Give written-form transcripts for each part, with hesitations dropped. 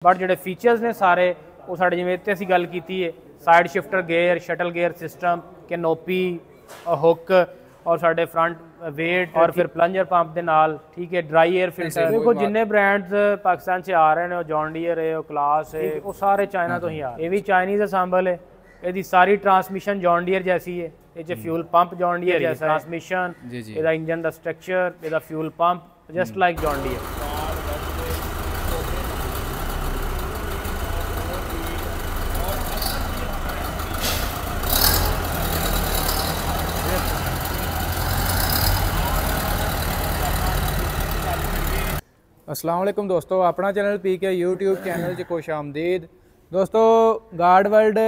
But जो features ने सारे वो साढ़े जिवें इत्ते असीं गल कीती है side shifter gear shuttle gear system canopy hook और साढ़े फ्रंट वेट और फिर प्लंजर पंप के नाल ठीक है ड्राई एयर फिल्टर देखो जिन्ने ब्रांड्स पाकिस्तान से आ रहे हैं जॉन डीयर है क्लास है वो सारे चाइना तो ही आ रहे हैं। ये भी चाइनीज असैम्बल है ਇਹਦੀ ਸਾਰੀ ट्रांसमिशन जॉन डीयर जैसी है ये फ्यूल पंप जॉन डीयर जैसा ट्रांसमिशन ਇਹਦਾ इंजन ਦਾ स्ट्रक्चर ਇਹਦਾ fuel pump just like John Deere. अस्सलाम वालेकुम दोस्तों, अपना चैनल पीके यूट्यूब चैनल च खुश आमदीद। दोस्तों guard world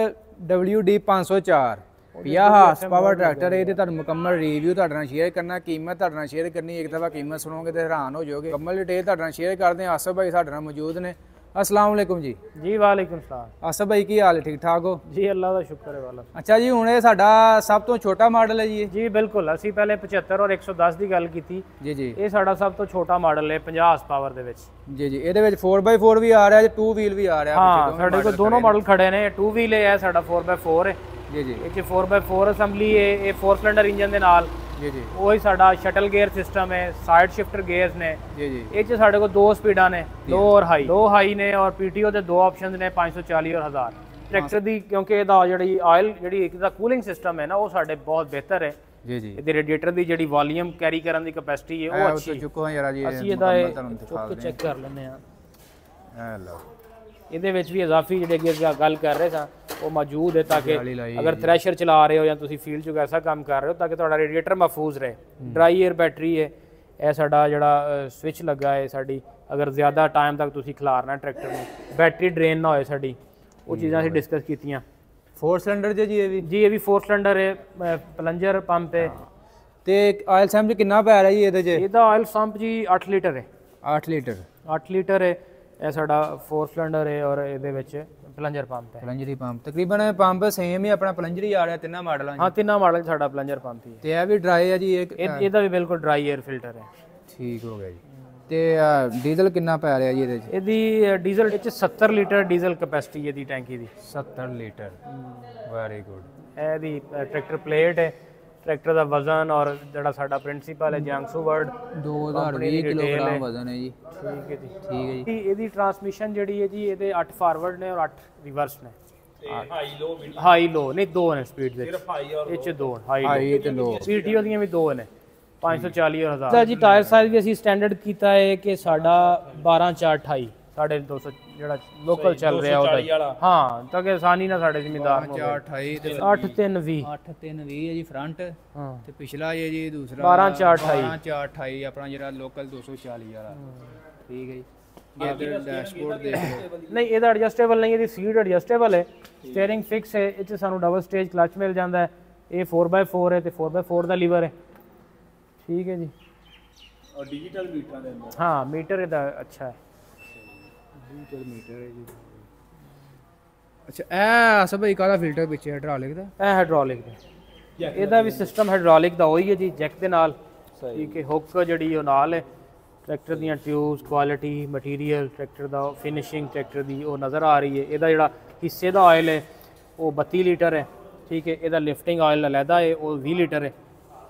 WD 504 50 horse power tractor ये मुकम्मल रिव्यू शेयर करना, कीमत शेयर करनी, एक दफ़ा कीमत सुनोगे तो हैरान हो जाओगे। मुकम्मल डिटेल शेयर करते हैं। आसफ भाई साढ़े मौजूद ने। अस्सलाम वालेकुम जी। जी वालेकुम सलाम। आसफ भाई की हाल है, ठीक ठाक हो जी? अल्लाह का शुक्र है वाला। अच्छा जी, हुण ये साडा सब तो छोटा मॉडल है जी? जी बिल्कुल, असी पहले 75 और 110 की गल की थी जी जी। ये साडा सब तो छोटा मॉडल है 50 हार्स पावर दे विच जी जी। ये 4x4 भी आ रहा है, 2 व्हील भी आ रहा है। हाँ साडे कोल दोनों मॉडल खड़े ने। 2 व्हील है साडा 4x4 है जी जी। ये 4x4 असैम्बली है, ये 4 सिलेंडर इंजन दे नाल जी जी। वही साडा शटल गेयर सिस्टम है, साइड शिफ्टर गेयर्स ने जी जी। ये साडे को 2 स्पीडा ने, 2 और हाई, 2 हाई ने और पीटीओ के 2 ऑप्शन ने 540 और 1000 ट्रैक्टर दी। क्योंकि ਇਹਦਾ ਜਿਹੜੀ ਆਇਲ ਜਿਹੜੀ ਇਹਦਾ ਕੂਲਿੰਗ ਸਿਸਟਮ ਹੈ ਨਾ ਉਹ ਸਾਡੇ ਬਹੁਤ ਬਿਹਤਰ ਹੈ ਜੀ ਜੀ। ਇਹਦੇ ਰੇਡੀਏਟਰ ਦੀ ਜਿਹੜੀ ਵੋਲਿਊਮ ਕੈਰੀ ਕਰਨ ਦੀ ਕੈਪੈਸਿਟੀ ਹੈ ਉਹ ਅੱਛੀ ਹੈ। ਚੁੱਕੋ ਯਾਰ ਜੀ ਅਸੀਂ ਇਹਦਾ ਚੁੱਕ ਚੈੱਕ ਕਰ ਲੈਂਦੇ ਆ। ਇਹ ਲਓ ਇਹਦੇ ਵਿੱਚ ਵੀ ਇਜ਼ਾਫੀ ਜਿਹੜੇ ਅੱਗੇ ਗੱਲ ਕਰ ਰਹੇ ਸਾਂ ਉਹ ਮੌਜੂਦ ਹੈ ताकि अगर थ्रैशर चला रहे हो या तुसी फील्ड च ऐसा काम कर रहे हो ताकि ਤੁਹਾਡਾ रेडिएटर महफूज रहे। ड्राई एयर बैटरी है ਇਹ ਸਾਡਾ ਜਿਹੜਾ ਸਵਿਚ ਲੱਗਾ ਹੈ ਸਾਡੀ अगर ज़्यादा टाइम तक तुसी खिलारना ट्रैक्टर में बैटरी ड्रेन ना होए साडी वो चीज़ां ਅਸੀਂ डिस्कस कीतियां। 4 सिलेंडर जी ये भी जी, ये भी 4 सिलेंडर है, प्लंजर पंप है। ਤੇ ਆਇਲ ਸੰਪ ਕਿੰਨਾ ਪੈ ਰਿਹਾ ਜੀ ਇਹਦੇ 'ਚ? ਇਹਦਾ ਆਇਲ ਸੰਪ ਜੀ 8 ਲੀਟਰ ਹੈ। 8 ਲੀਟਰ 8 ਲੀਟਰ ਹੈ। ਇਹ ਸਾਡਾ 4 ਸਿਲੰਡਰ ਹੈ ਔਰ ਇਹਦੇ ਵਿੱਚ ਪਲੰਜਰ ਪੰਪ ਹੈ। ਪਲੰਜਰੀ ਪੰਪ ਤਕਰੀਬਨ ਪੰਪ ਸੇਮ ਹੀ ਆਪਣਾ ਪਲੰਜਰੀ ਆ ਰਿਹਾ ਤਿੰਨਾਂ ਮਾਡਲਾਂ 'ਚ? ਹਾਂ ਤਿੰਨਾਂ ਮਾਡਲ ਸਾਡਾ ਪਲੰਜਰ ਪੰਪ ਹੀ ਹੈ। ਤੇ ਇਹ ਵੀ ਡਰਾਈ ਹੈ ਜੀ? ਇਹਦਾ ਵੀ ਬਿਲਕੁਲ ਡਰਾਈ 에ਅਰ ਫਿਲਟਰ ਹੈ। ਠੀਕ ਹੋ ਗਿਆ ਜੀ। ਤੇ ਡੀਜ਼ਲ ਕਿੰਨਾ ਪੈ ਰਿਹਾ ਜੀ ਇਹਦੇ 'ਚ? ਇਹਦੀ ਡੀਜ਼ਲ ਵਿੱਚ 70 ਲੀਟਰ ਡੀਜ਼ਲ ਕੈਪੈਸਿਟੀ ਇਹਦੀ ਟੈਂਕੀ ਦੀ। 70 ਲੀਟਰ ਵੈਰੀ ਗੁੱਡ। ਇਹਦੀ ਟਰੈਕਟਰ ਪਲੇਟ ਹੈ, ट्रैक्टर का वजन और जड़ा साडा प्रिंसीपल है जियांगसू वर्ड 2020 किलोग्राम वजन है जी। ठीक है जी, ठीक है जी। ਇਹਦੀ ट्रांसमिशन जड़ी है जी ਇਹਦੇ 8 ਫਾਰਵਰਡ ਨੇ ਔਰ 8 ਰਿਵਰਸ ਨੇ। ਹਾਈ ਲੋ ਨਹੀਂ 2 ਨੇ ਸਪੀਡ ਦੇ ਸਿਰਫ ਹਾਈ ਔਰ ਇਹ ਚ 2 ਹਾਈ ਤੇ ਲੋ। ਪੀਟੀਓ ਦੀਆਂ ਵੀ 2 ਨੇ 540 और 1000 ਜੀ। ਟਾਇਰ ਸਾਈਜ਼ ਵੀ ਅਸੀਂ ਸਟੈਂਡਰਡ ਕੀਤਾ ਹੈ ਕਿ ਸਾਡਾ 12/4/28 250 ਜਿਹੜਾ ਲੋਕਲ ਚੱਲ ਰਿਹਾ ਉਹਦਾ। ਹਾਂ ਤਾਂ ਕਿ ਆਸਾਨੀ ਨਾਲ ਸਾਡੇ ਜ਼ਿਮੀਂਦਾਰ ਨੂੰ 4/28 ਤੇ 8/3/20 8/3/20 ਹੈ ਜੀ ਫਰੰਟ। ਹਾਂ ਤੇ ਪਿਛਲਾ ਇਹ ਜੀ ਦੂਸਰਾ 12/4/28 12/4/28 ਆਪਣਾ ਜਿਹੜਾ ਲੋਕਲ 240 ਵਾਲਾ। ਠੀਕ ਹੈ ਜੀ। ਇਹ ਡੈਸ਼ਬੋਰਡ ਦੇਖ ਲਓ। ਨਹੀਂ ਇਹਦਾ ਐਡਜਸਟੇਬਲ ਨਹੀਂ, ਇਹਦੀ ਸੀਟ ਐਡਜਸਟੇਬਲ ਹੈ, ਸਟੀਅਰਿੰਗ ਫਿਕਸ ਹੈ। ਇਹ 'ਚ ਸਾਨੂੰ ਡਬਲ ਸਟੇਜ ਕਲਚ ਮਿਲ ਜਾਂਦਾ ਹੈ। ਇਹ 4x4 ਹੈ ਤੇ 4x4 ਦਾ ਲੀਵਰ ਹੈ। ਠੀਕ ਹੈ ਜੀ। और डिजिटल मीटर ਦੇ ਅੰਦਰ ਹਾਂ ਮੀਟਰ ਇਹਦਾ ਅੱਛਾ ਹੈ, डिजिटल मीटर है जी। अच्छा ਇਹ ਸਭ ਹੀ ਕਾਲਾ ਫਿਲਟਰ ਪਿੱਛੇ ਹਾਈਡ੍ਰੋਲਿਕ ਦਾ? ਇਹ ਹਾਈਡ੍ਰੋਲਿਕ ਦਾ। ਇਹਦਾ ਵੀ ਸਿਸਟਮ ਹਾਈਡ੍ਰੋਲਿਕ ਦਾ ਹੋਈ ਹੈ ਜੀ, ਜੈਕ ਦੇ ਨਾਲ। ਠੀਕ ਹੈ। ਹੁੱਕ ਜਿਹੜੀ ਉਹ ਨਾਲ ਹੈ। ਟਰੈਕਟਰ ਦੀਆਂ ਟਿਊਬਸ ਕੁਆਲਿਟੀ ਮਟੀਰੀਅਲ ਟਰੈਕਟਰ ਦਾ ਫਿਨਿਸ਼ਿੰਗ ਟਰੈਕਟਰ ਦੀ ਉਹ ਨਜ਼ਰ ਆ ਰਹੀ ਹੈ। ਇਹਦਾ ਜਿਹੜਾ ਹਿੱਸੇ ਦਾ ਆਇਲ ਹੈ ਉਹ 32 ਲੀਟਰ ਹੈ। ਠੀਕ ਹੈ। ਇਹਦਾ ਲਿਫਟਿੰਗ ਆਇਲ ਅਲੱਗਾ ਹੈ ਉਹ 20 ਲੀਟਰ ਹੈ।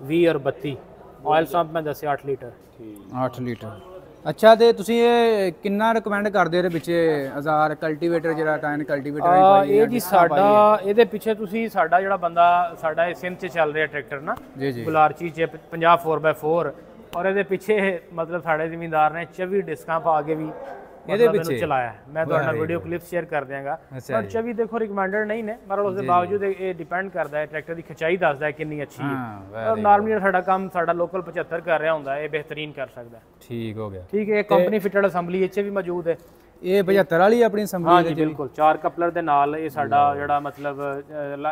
20 और 32 ਆਇਲ ਸੰਪ ਮੈਂ ਦੱਸਿਆ 8 ਲੀਟਰ। 8 ਲੀਟਰ। ਅੱਛਾ ਤੇ ਤੁਸੀਂ ਇਹ ਕਿੰਨਾ ਰਿਕਮੈਂਡ ਕਰਦੇ ਇਹਦੇ ਪਿੱਛੇ 1000 ਕਲਟੀਵੇਟਰ ਜਿਹੜਾ ਟਾਈਨ ਕਲਟੀਵੇਟਰ ਇਹ ਜੀ ਸਾਡਾ ਇਹਦੇ ਪਿੱਛੇ ਤੁਸੀਂ ਸਾਡਾ ਜਿਹੜਾ ਬੰਦਾ ਸਾਡਾ ਇਹ ਸਿੰਧ 'ਚ ਚੱਲ ਰਿਹਾ ਟਰੈਕਟਰ ਨਾ ਜੀ ਜੀ ਗੁਲਾਰਚੀ 'ਚ 50 4x4 ਔਰ ਇਹਦੇ ਪਿੱਛੇ ਮਤਲਬ ਸਾਡੇ ਜ਼ਿਮੀਂਦਾਰ ਨੇ 24 ਡਿਸਕਾਂ ਪਾ ਕੇ ਵੀ ਇਹਦੇ ਪਿੱਛੇ ਚਲਾਇਆ। ਮੈਂ ਤੁਹਾਡੇ ਨਾਲ ਵੀਡੀਓ ਕਲਿੱਪ ਸ਼ੇਅਰ ਕਰ ਦਿਆਂਗਾ। ਪਰ 24 ਦੇਖੋ ਰਿਕਮੈਂਡਡ ਨਹੀਂ ਨੇ, ਪਰ ਉਸ ਦੇ ਬਾਵਜੂਦ ਇਹ ਡਿਪੈਂਡ ਕਰਦਾ ਹੈ ਟਰੈਕਟਰ ਦੀ ਖਿਚਾਈ ਦੱਸਦਾ ਹੈ ਕਿੰਨੀ ਅੱਛੀ ਹੈ। ਔਰ ਨਾਰਮਲੀ ਸਾਡਾ ਕੰਮ ਸਾਡਾ ਲੋਕਲ 75 ਕਰ ਰਿਹਾ ਹੁੰਦਾ ਇਹ ਬਿਹਤਰੀਨ ਕਰ ਸਕਦਾ। ਠੀਕ ਹੋ ਗਿਆ। ਠੀਕ ਹੈ। ਇਹ ਕੰਪਨੀ ਫਿਟਡ ਅਸੈਂਬਲੀ ਇੱਥੇ ਵੀ ਮੌਜੂਦ ਹੈ। ਇਹ 75 ਵਾਲੀ ਆਪਣੀ ਅਸੈਂਬਲੀ ਹੈ ਜੀ ਬਿਲਕੁਲ। 4 ਕਪਲਰ ਦੇ ਨਾਲ ਇਹ ਸਾਡਾ ਜਿਹੜਾ ਮਤਲਬ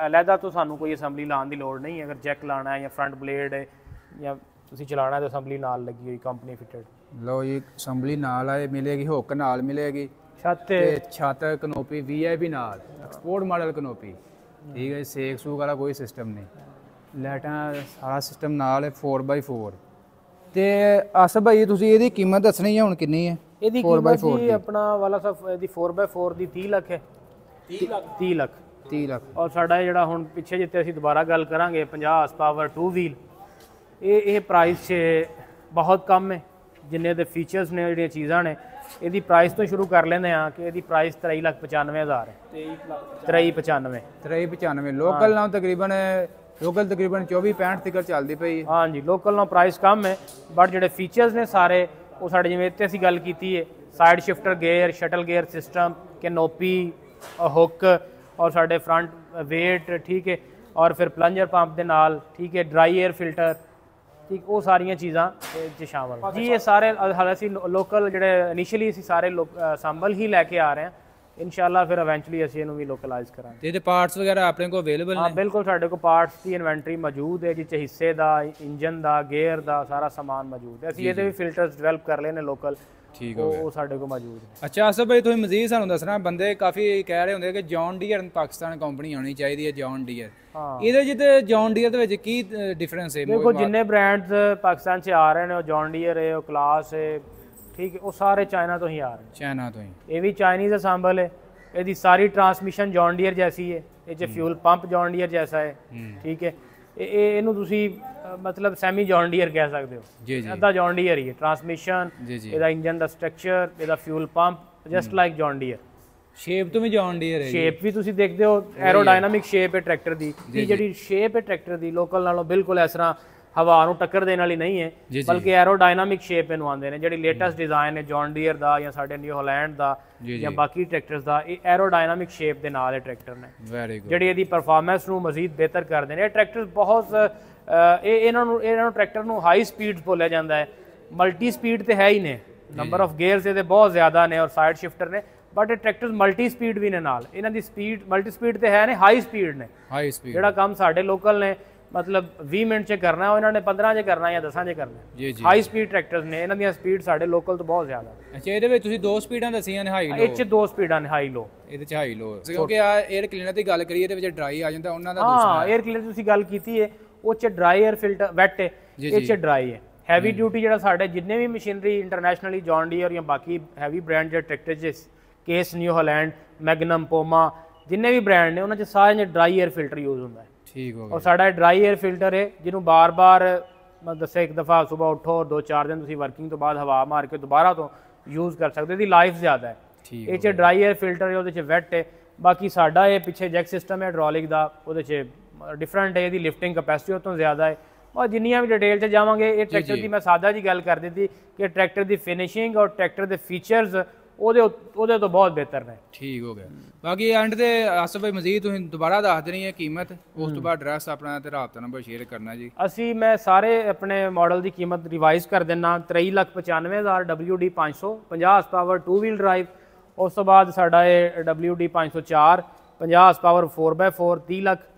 ਅਲੱਗਾ ਤੋਂ ਸਾਨੂੰ ਕੋਈ ਅਸੈਂਬਲੀ ਲਾਉਣ ਦੀ ਲੋੜ ਨਹੀਂ। ਅਗਰ ਜੈਕ ਲਾਉਣਾ ਹੈ ਜਾਂ ਫਰੰਟ ਬਲੇਡ ਹੈ ਜਾਂ ਤੁਸੀਂ ਚਲਾਉਣਾ ਤਾਂ ਅਸੈਂਬਲੀ ਨਾਲ ਲੱਗੀ ਹੋਈ ਕੰਪਨੀ ਫਿਟਡ। ਲਓ ਜੀ ਅਸੈਂਬਲੀ ਨਾਲ ਆਏ ਮਿਲੇਗੀ, ਹੁੱਕ ਨਾਲ ਮਿਲੇਗੀ, ਛੱਤ ਕਨੋਪੀ VIP ਨਾਲ ਐਕਸਪੋਰਟ ਮਾਡਲ ਕਨੋਪੀ। ਠੀਕ ਹੈ। ਸੇਕ ਸੂਕ ਵਾਲਾ ਕੋਈ ਸਿਸਟਮ ਨਹੀਂ, ਲਾਈਟਾਂ ਸਾਰਾ ਸਿਸਟਮ ਨਾਲ ਹੈ। 4x4 ਤੇ ਆਸਫ ਭਾਈ ਤੁਸੀਂ ਇਹਦੀ ਕੀਮਤ ਦੱਸਣੀ ਹੈ ਹੁਣ ਕਿੰਨੀ ਹੈ? ਇਹਦੀ ਕੀਮਤ ਜੀ ਆਪਣਾ ਵਾਲਾ ਸਾਹਿਬ ਇਹਦੀ 4x4 ਦੀ 30 ਲੱਖ ਹੈ। 30 ਲੱਖ ਔਰ ਸਾਡਾ ਜਿਹੜਾ ਹੁਣ ਪਿੱਛੇ ਜਿੱਤੇ ਅਸੀਂ ਦੁਬਾਰਾ ਗੱਲ ਕਰਾਂਗੇ 50 ਹਾਰਸ ਪਾਵਰ 2 ਵੀਲ, ਇਹ ਪ੍ਰਾਈਸ 'ਚ ਬਹੁਤ ਕਮ ਹੈ। ਜਿੰਨੇ ਦੇ ਫੀਚਰਸ ਨੇ ਜਿਹੜੀਆਂ ਚੀਜ਼ਾਂ ਨੇ ਇਹਦੀ ਪ੍ਰਾਈਸ ਤੋਂ ਸ਼ੁਰੂ ਕਰ ਲੈਂਦੇ ਆ ਕਿ ਇਹਦੀ ਪ੍ਰਾਈਸ 23,95,000 ਹੈ। 23,95 ਲੋਕਲ ਨਾਲ ਤਕਰੀਬਨ 24-65 ਤੱਕ ਚੱਲਦੀ ਪਈ। ਹਾਂਜੀ ਲੋਕਲ ਨਾਲ ਪ੍ਰਾਈਸ ਕਮ ਹੈ, ਬਟ ਜਿਹੜੇ ਫੀਚਰਸ ਨੇ ਸਾਰੇ ਉਹ ਸਾਡੇ ਜਿਵੇਂ ਇੱਥੇ ਅਸੀਂ ਗੱਲ ਕੀਤੀ ਹੈ side shifter gear, shuttle gear system, canopy, hook ਔਰ ਸਾਡੇ ਫਰੰਟ ਵੇਟ, ਠੀਕ ਹੈ, ਔਰ ਫਿਰ ਪਲੰਜਰ ਪੰਪ ਦੇ ਨਾਲ, ਠੀਕ ਹੈ, ਡਰਾਈ 에ਅਰ ਫਿਲਟਰ, ਠੀਕ, ਉਹ ਸਾਰੀਆਂ ਚੀਜ਼ਾਂ ਇਹ 'ਚ ਸ਼ਾਮਲ ਜੀ। ਇਹ ਸਾਰੇ ਹਾਲੇ ਅਸੀਂ ਲੋਕਲ ਜਿਹੜੇ ਇਨੀਸ਼ੀਅਲੀ ਅਸੀਂ ਸਾਰੇ ਸੰਭਲ ਹੀ ਲੈ ਕੇ ਆ ਰਹੇ ਹਾਂ, ਇਨਸ਼ਾਅੱਲਾ ਫਿਰ ਇਵੈਂਚੁਅਲੀ ਅਸੀਂ ਇਹਨੂੰ ਵੀ ਲੋਕਲਾਈਜ਼ ਕਰਾਂਗੇ। ਤੇ ਇਹਦੇ ਪਾਰਟਸ ਵਗੈਰਾ ਆਪਣੇ ਕੋਲ ਅਵੇਲੇਬਲ ਨੇ? ਹਾਂ ਬਿਲਕੁਲ, ਸਾਡੇ ਕੋਲ ਪਾਰਟਸ ਦੀ ਇਨਵੈਂਟਰੀ ਮੌਜੂਦ ਹੈ, ਜਿਸ 'ਚ ਹਿੱਸੇ ਦਾ, ਇੰਜਨ ਦਾ, ਗੇਅਰ ਦਾ ਸਾਰਾ ਸਮਾਨ ਮੌਜੂਦ ਹੈ। ਅਸੀਂ ਇਹਦੇ ਵੀ ਫਿਲਟਰਸ ਡਿਵੈਲਪ ਕਰ ਲਏ ਨੇ ਲੋਕਲ, ਠੀਕ ਹੋ ਗਿਆ, ਉਹ ਸਾਡੇ ਕੋਲ ਮੌਜੂਦ ਹੈ। ਅੱਛਾ ਆਸਫ ਭਾਈ ਤੁਸੀਂ ਮਜ਼ੀਦ ਸਾਨੂੰ ਦੱਸਣਾ, ਬੰਦੇ ਕਾਫੀ ਕਹਿ ਰਹੇ ਹੁੰਦੇ ਕਿ ਜੌਨ ਡੀਅਰ ਪਾਕਿਸਤਾਨ ਕੰਪਨੀ ਆਉਣੀ ਚਾਹੀਦੀ ਹੈ, ਜੌਨ ਡੀਅਰ, ਇਹਦੇ ਚ ਤੇ ਜੌਨ ਡੀਅਰ ਦੇ ਵਿੱਚ ਕੀ ਡਿਫਰੈਂਸ ਹੈ? ਦੇਖੋ ਜਿੰਨੇ ਬ੍ਰਾਂਡਸ ਪਾਕਿਸਤਾਨ 'ਚ ਆ ਰਹੇ ਨੇ, ਉਹ ਜੌਨ ਡੀਅਰ ਹੈ, ਉਹ ਕਲਾਸ ਹੈ, ਠੀਕ ਹੈ, ਉਹ ਸਾਰੇ ਚਾਈਨਾ ਤੋਂ ਹੀ ਆ ਰਹੇ ਨੇ। ਚਾਈਨਾ ਤੋਂ ਹੀ? ਇਹ ਵੀ ਚਾਈਨੀਜ਼ ਅਸੈਂਬਲ ਹੈ। ਇਹਦੀ ਸਾਰੀ ट्रांसमिशन जॉन डीयर जैसी है, ये फ्यूल पंप जॉन डीयर जैसा है, ठीक है। ਇਹਨੂੰ ਤੁਸੀਂ ਮਤਲਬ ਸੈਮੀ ਜੌਨ ਡੀਅਰ ਕਹਿ ਸਕਦੇ ਹੋ ਜੀ। ਅੱਧਾ ਜੌਨ ਡੀਅਰ ਹੀ ਹੈ, ਟਰਾਂਸਮਿਸ਼ਨ, ਇਹਦਾ ਇੰਜਨ ਦਾ ਸਟਰਕਚਰ, ਇਹਦਾ fuel pump just like John Deere. Shape ਤੋਂ ਵੀ ਜੌਨ ਡੀਅਰ ਹੈ? ਸ਼ੇਪ ਵੀ ਤੁਸੀਂ ਦੇਖਦੇ ਹੋ, ਐਰੋਡਾਇਨਾਮਿਕ ਸ਼ੇਪ ਹੈ ਟਰੈਕਟਰ ਦੀ। ਜਿਹੜੀ ਸ਼ੇਪ ਹੈ ਟਰੈਕਟਰ ਦੀ ਲੋਕਲ ਨਾਲੋਂ ਬਿਲਕੁਲ ਇਸ ਤਰ੍ਹਾਂ ਹਵਾ ਨੂੰ ਟੱਕਰ ਦੇਣ ਵਾਲੀ ਨਹੀਂ ਹੈ, ਬਲਕਿ ਐਰੋਡਾਇਨਾਮਿਕ ਸ਼ੇਪ ਇਹਨੂੰ ਆਉਂਦੇ ਨੇ। ਜਿਹੜੀ ਲੇਟੈਸਟ ਡਿਜ਼ਾਈਨ ਹੈ ਜੌਨ ਡੀਅਰ ਦਾ ਜਾਂ ਸਾਡੇ ਨਿਊ ਹਾਲੈਂਡ ਦਾ ਜਾਂ ਬਾਕੀ ਟਰੈਕਟਰਸ ਦਾ, ਇਹ ਐਰੋਡਾਇਨਾਮਿਕ ਸ਼ੇਪ ਦੇ ਨਾਲ ਇਹ ਟਰੈਕਟਰ ਨੇ, ਜਿਹੜੀ ਇਹਦੀ ਪਰਫਾਰਮੈਂਸ ਨੂੰ ਮਜ਼ੀਦ ਬਿਹਤਰ ਕਰਦੇ ਨੇ। ਇਹ ਟਰੈਕਟਰ ਬਹੁਤ ਇਹਨਾਂ ਨੂੰ ਟਰੈਕਟਰ ਨੂੰ ਹਾਈ ਸਪੀਡਸ ਬੋਲਿਆ ਜਾਂਦਾ ਹੈ। ਮਲਟੀ ਸਪੀਡ ਤੇ ਹੈ ਹੀ ਨੇ, ਨੰਬਰ ਆਫ ਗੇਅਰਸ ਇਹਦੇ ਬਹੁਤ ਜ਼ਿਆਦਾ ਨੇ ਔਰ ਸਾਈਡ ਸ਼ਿਫਟਰ ਨੇ, ਬਟ ਇਹ ਟਰੈਕਟਰਸ ਮਲਟੀ ਸਪੀਡ ਵੀ ਨੇ ਨਾਲ। ਇਹਨਾਂ ਦੀ ਸਪੀਡ ਮਲਟੀ ਸਪੀਡ ਤੇ ਹੈ ਨੇ, ਹਾਈ ਸਪੀਡ ਨੇ। ਜਿਹੜਾ ਕੰਮ ਸਾਡੇ ਲੋਕਲ ਨੇ ਮਤਲਬ 20 ਮਿੰਟ 'ਚ ਕਰਨਾ, ਉਹ ਇਹਨਾਂ ਨੇ 15 'ਚ ਕਰਨਾ ਜਾਂ 10 'ਚ ਕਰਨਾ। ਹਾਈ ਸਪੀਡ ਟਰੈਕਟਰਸ ਨੇ, ਇਹਨਾਂ ਦੀਆਂ ਸਪੀਡ ਸਾਡੇ ਲੋਕਲ ਤੋਂ ਬਹੁਤ ਜ਼ਿਆਦਾ। ਅੱਛਾ, ਇਹਦੇ ਵਿੱਚ ਤੁਸੀਂ ਦੋ ਸਪੀਡਾਂ ਦੱਸੀਆਂ ਨੇ, ਹਾਈ ਲੋ? ਇਹ 'ਚ ਦੋ ਸਪੀਡਾਂ ਨੇ, ਹਾਈ ਲੋ। ਇਹਦੇ 'ਚ ਹਾਈ ਲੋ, ਕਿਉਂਕਿ ਆ 에ਅਰ ਕਲੀਨਰ ਦੀ ਗੱਲ ਕਰੀਏ ਇਹਦੇ ਵਿੱਚ ਡਰਾਈ ਆ ਜਾਂਦਾ, ਉਹਨਾਂ ਦਾ ਹਾਂ 에ਅਰ ਕਲੀਨਰ ਤੁਸੀਂ ਗੱਲ ਕੀਤੀ ਹੈ, ਉਹ 'ਚ ਡਰਾਈ 에ਅਰ ਫਿਲਟਰ ਵੈਟ ਹੈ, ਇਹ 'ਚ ਡਰਾਈ ਹੈ। ਹੈਵੀ ਡਿਊਟੀ ਜਿਹੜਾ ਸਾਡੇ ਜਿੰਨੇ ਵੀ ਮਸ਼ੀਨਰੀ ਇੰਟਰਨੈਸ਼ਨਲੀ ਜੌਨ ਡੀਅਰ ਜਾਂ ਬਾਕੀ ਹੈਵੀ ਬ੍ਰਾਂਡ ਜਿਹੜੇ ਟਰੈਕਟਰ 'ਚ ਕੇਸ, ਨਿਊ ਹਾਲੈਂਡ, ਮੈਗਨਮ, ਪੋਮਾ, ਜਿੰਨੇ ਵੀ ਬ੍ਰਾਂਡ ਨੇ ਉਹਨਾਂ 'ਚ ਸਾਰਿਆਂ 'ਚ ਡਰਾਈ 에ਅਰ ਫਿਲਟਰ ਯੂਜ਼ ਹੁੰਦਾ ਹੈ। ਠੀਕ ਹੋ ਗਿਆ। ਔਰ ਸਾਡਾ ਡਰਾਈ 에ਅਰ ਫਿਲਟਰ ਹੈ ਜਿਹਨੂੰ ਬਾਰ-ਬਾਰ ਮੈਂ ਦੱਸਿਆ ਇੱਕ ਦਫਾ ਸਵੇਰ ਉੱਠੋ, 2-4 ਦਿਨ ਤੁਸੀਂ ਵਰਕਿੰਗ ਤੋਂ ਬਾਅਦ ਹਵਾ ਮਾਰ ਕੇ ਦੁਬਾਰਾ ਤੋਂ ਯੂਜ਼ ਕਰ ਸਕਦੇ। ਇਹਦੀ ਲਾਈਫ ਜ਼ਿਆਦਾ ਹੈ। ਇਹ 'ਚ ਡਰਾਈ 에ਅਰ ਫਿਲਟਰ ਹੈ, ਉਹਦੇ 'ਚ ਵੈਟ ਹੈ। ਬਾਕੀ ਸਾਡਾ ਇਹ ਪਿੱਛੇ ਜੈਕ ਸਿਸਟਮ ਹੈ ਹਾਈਡ੍ਰੋਲਿਕ ਦਾ, ਉਹਦੇ 'ਚ ਡਿਫਰੈਂਟ ਹੈ, ਇਹਦੀ ਲਿਫਟਿੰਗ ਕੈਪੈਸਿਟੀ ਉਹ ਤੋਂ ਜ਼ਿਆਦਾ ਹੈ। ਔਰ ਜਿੰਨੀਆਂ ਵੀ ਡਿਟੇਲ 'ਚ ਜਾਵਾਂਗੇ, ਇਹ ਟਰੈਕਟਰ ਦੀ ਮੈਂ ਸਾਦਾ ਜੀ ਗੱਲ ਕਰ ਦਿੱਤੀ ਕਿ ਟਰੈਕਟਰ ਦੀ ਫਿਨਿਸ਼ਿੰਗ ਔਰ ਟਰੈਕਟਰ ਦੇ ਫੀਚਰਸ ਉਹਦੇ ਤੋਂ ਬਹੁਤ ਬਿਹਤਰ ਨੇ। ਠੀਕ ਹੋ ਗਿਆ। ਬਾਕੀ ਐਂਡ ਤੇ ਆਸਫ ਭਾਈ ਮਜ਼ੀਦ ਤੁਸੀਂ ਦੁਬਾਰਾ ਦੱਸ ਦੇਣੀ ਹੈ ਕੀਮਤ, ਉਸ ਤੋਂ ਬਾਅਦ ਐਡਰੈਸ ਆਪਣਾ ਤੇ ਰਾਬਤਾ ਨੰਬਰ ਸ਼ੇਅਰ ਕਰਨਾ ਜੀ। ਮੈਂ ਸਾਰੇ ਆਪਣੇ ਮਾਡਲ ਦੀ ਕੀਮਤ ਰਿਵਾਈਜ਼ ਕਰ ਦਿੰਦਾ। 23,95,000 WD 500, 50 horse power 2 wheel drive. ਉਸ ਤੋਂ ਬਾਅਦ ਸਾਡਾ ਇਹ WD 504, 50 horse power 4x4, 30 lakh.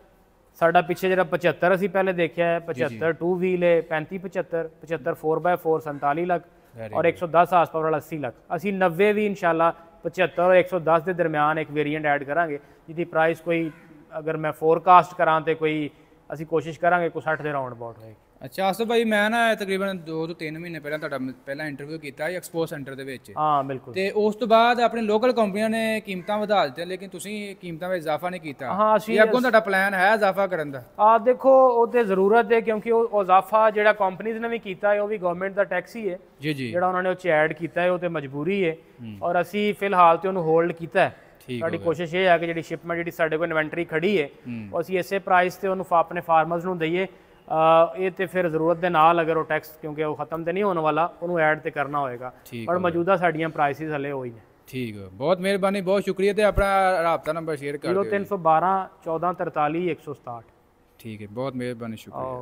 ਸਾਡਾ ਪਿੱਛੇ ਜਿਹੜਾ 75 ਅਸੀਂ ਪਹਿਲੇ ਦੇਖਿਆ ਹੈ, 75 2 ਵੀਲ ਹੈ, 3575, 75 4x4, 47 ਲੱਖ और 110 ਹਾਰਸ ਪਾਵਰ ਵਾਲਾ 80 ਲੱਖ। ਅਸੀਂ 90 ਵੀ ਇਨਸ਼ਾਅੱਲਾ 75 ਔਰ 110 ਦੇ ਦਰਮਿਆਨ ਇੱਕ ਵੇਰੀਐਂਟ ਐਡ ਕਰਾਂਗੇ, ਜਿਹਦੀ ਪ੍ਰਾਈਸ ਕੋਈ ਅਗਰ ਮੈਂ ਫੋਰਕਾਸਟ ਕਰਾਂ ਤੇ ਕੋਈ ਅਸੀਂ ਕੋਸ਼ਿਸ਼ ਕਰਾਂਗੇ ਕੋਈ 60 ਦੇ ਰਾਉਂਡ ਅਬਾਊਟ ਹੋਏਗੀ। ਅੱਛਾ ਆਸਫ ਭਾਈ, ਮੈਂ ਨਾ ਤਕਰੀਬਨ 2 ਤੋਂ 3 ਮਹੀਨੇ ਪਹਿਲਾਂ ਤੁਹਾਡਾ ਪਹਿਲਾ ਇੰਟਰਵਿਊ ਕੀਤਾ ਸੀ ਐਕਸਪੋ ਸੈਂਟਰ ਦੇ ਵਿੱਚ। ਹਾਂ ਬਿਲਕੁਲ। ਤੇ ਉਸ ਤੋਂ ਬਾਅਦ ਆਪਣੀ ਲੋਕਲ ਕੰਪਨੀਆਂ ਨੇ ਕੀਮਤਾਂ ਵਧਾ ਦਿੱਤੀਆਂ, ਲੇਕਿਨ ਤੁਸੀਂ ਕੀਮਤਾਂ ਵਿੱਚ ਇਜ਼ਾਫਾ ਨਹੀਂ ਕੀਤਾ। ਹਾਂ ਅਸੀਂ ਅੱਗੋਂ ਤੁਹਾਡਾ ਪਲਾਨ ਹੈ ਇਜ਼ਾਫਾ ਕਰਨ ਦਾ? ਦੇਖੋ ਉਹ ਤੇ ਜ਼ਰੂਰਤ ਹੈ, ਕਿਉਂਕਿ ਉਹ ਇਜ਼ਾਫਾ ਜਿਹੜਾ ਕੰਪਨੀਜ਼ ਨੇ ਵੀ ਕੀਤਾ ਹੈ ਉਹ ਵੀ ਗਵਰਨਮੈਂਟ ਦਾ ਟੈਕਸ ਹੀ ਹੈ ਜਿਹੜਾ ਉਹਨਾਂ ਨੇ ਉਹ 'ਚ ਐਡ ਕੀਤਾ ਹੈ, ਉਹ ਤੇ ਮਜਬੂਰੀ ਹੈ ਔਰ ਅਸੀਂ ਫਿਲਹਾਲ ਤੇ ਉਹਨੂੰ ਹੋਲਡ ਕੀਤਾ ਹੈ। ਸਾਡੀ ਕੋਸ਼ਿਸ਼ ਇਹ ਹੈ ਕਿ ਜਿਹੜੀ ਸ਼ਿਪਮੈਂਟ ਜਿਹੜੀ ਸਾਡੇ ਕੋਲ ਇਨਵੈਂਟਰੀ ਖੜੀ ਹੈ ਉਹ ਅਸੀਂ ਇਸੇ ਪ੍ਰਾਈਸ ਤੇ ਉਹਨੂੰ ਆਪਣੇ ਫਾਰਮਰਸ ਨੂੰ ਦਈਏ। ਇਹ ਤੇ ਫਿਰ ਜ਼ਰੂਰਤ ਦੇ ਨਾਲ ਅਗਰ ਉਹ ਟੈਕਸ ਕਿਉਂਕਿ ਉਹ ਖਤਮ ਤੇ ਨਹੀਂ ਹੋਣ ਵਾਲਾ, ਉਹਨੂੰ ਐਡ ਤੇ ਕਰਨਾ ਹੋਏਗਾ, ਪਰ ਮੌਜੂਦਾ ਸਾਡੀਆਂ ਪ੍ਰਾਈਸਿਸ ਹਲੇ ਹੋਈ ਨੇ। ਠੀਕ ਹੈ, ਬਹੁਤ ਮਿਹਰਬਾਨੀ, ਬਹੁਤ ਸ਼ੁਕਰੀਆ। ਤੇ ਆਪਣਾ ਰਾਬਤਾ ਨੰਬਰ ਸ਼ੇਅਰ ਕਰ ਦਿਓ। 0312 14 43 167। ਠੀਕ ਹੈ, ਬਹੁਤ ਮਿਹਰਬਾਨੀ, ਸ਼ੁਕਰੀਆ।